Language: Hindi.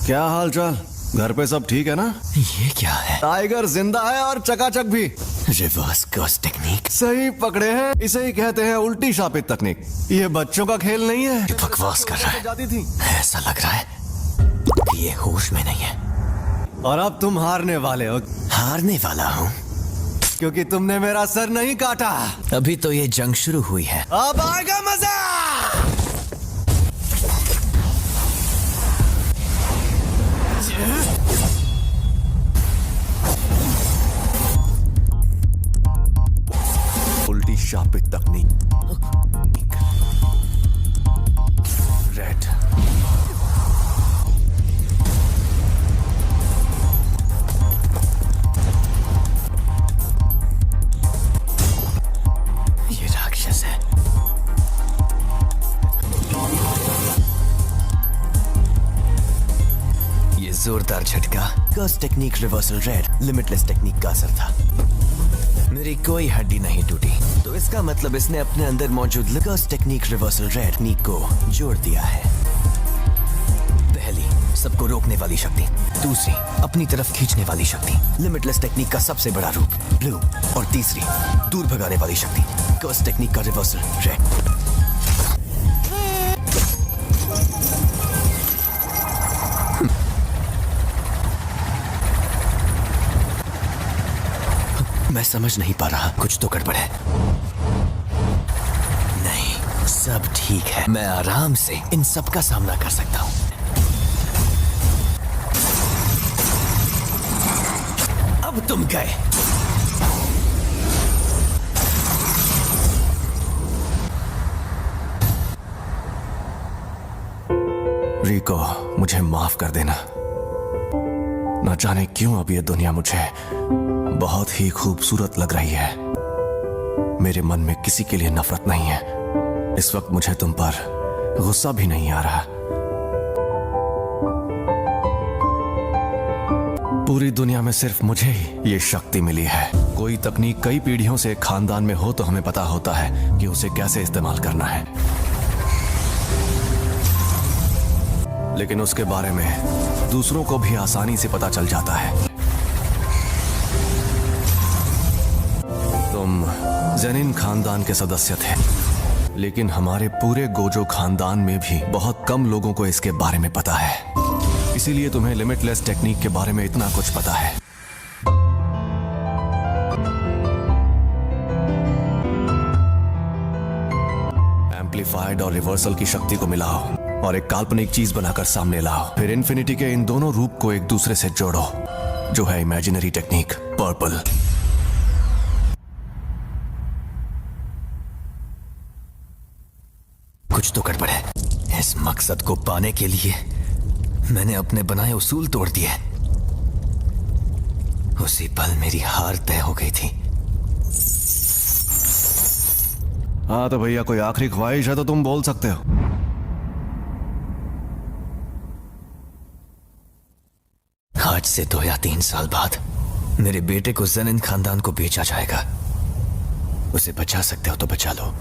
क्या हाल चाल? घर पे सब ठीक है ना? ये क्या है? टाइगर जिंदा है और चकाचक भी। Reverse curse technique. सही पकड़े हैं, इसे ही कहते हैं उल्टी शापित तकनीक। ये बच्चों का खेल नहीं है। ये बकवास कर रहा है। जाती थी। ऐसा लग रहा है कि ये होश में नहीं है। और अब तुम हारने वाले हो, हारने वाला हूँ क्योंकि तुमने मेरा सर नहीं काटा। अभी तो ये जंग शुरू हुई है। अब आएगा मजा। उल्टी शापित तकनीक। रेड। ये राक्षस है। ये जोरदार झटका curse technique reversal red limitless technique का असर था। मेरी कोई हड्डी नहीं टूटी, तो इसका मतलब इसने अपने अंदर मौजूद कर्स टेक्निक रिवर्सल रेड टेक्निक को जोड़ दिया है। पहली, सबको रोकने वाली शक्ति। दूसरी, अपनी तरफ खींचने वाली शक्ति, लिमिटलेस टेक्निक का सबसे बड़ा रूप ब्लू। और तीसरी, दूर भगाने वाली शक्ति, कर्स टेक्निक का रिवर्सल रेड। मैं समझ नहीं पा रहा, कुछ तो गड़बड़ है। नहीं, सब ठीक है। मैं आराम से इन सब का सामना कर सकता हूं। अब तुम गए। रिको, मुझे माफ कर देना। न जाने क्यों अब ये दुनिया मुझे बहुत ही खूबसूरत लग रही है। मेरे मन में किसी के लिए नफरत नहीं है। इस वक्त मुझे तुम पर गुस्सा भी नहीं आ रहा। पूरी दुनिया में सिर्फ मुझे ही ये शक्ति मिली है। कोई तकनीक कई पीढ़ियों से खानदान में हो तो हमें पता होता है कि उसे कैसे इस्तेमाल करना है, लेकिन उसके बारे में दूसरों को भी आसानी से पता चल जाता है। तुम जेनिन खानदान के सदस्य थे, लेकिन हमारे पूरे गोजो खानदान में भी बहुत कम लोगों को इसके बारे में पता है। इसीलिए तुम्हें लिमिटलेस टेक्निक के बारे में इतना कुछ पता है। एम्पलीफाइड और रिवर्सल की शक्ति को मिलाओ और एक काल्पनिक चीज बनाकर सामने लाओ। फिर इन्फिनिटी के इन दोनों रूप को एक दूसरे से जोड़ो, जो है इमेजिनरी टेक्निक पर्पल। कुछ तो गड़बड़ है। इस मकसद को पाने के लिए मैंने अपने बनाए उसूल तोड़ दिए। उसी पल मेरी हार तय हो गई थी। हाँ तो भैया, कोई आखिरी ख्वाहिश है तो तुम बोल सकते हो। आज से 2 या 3 साल बाद मेरे बेटे को जेनिन खानदान को बेचा जाएगा। उसे बचा सकते हो तो बचा लो।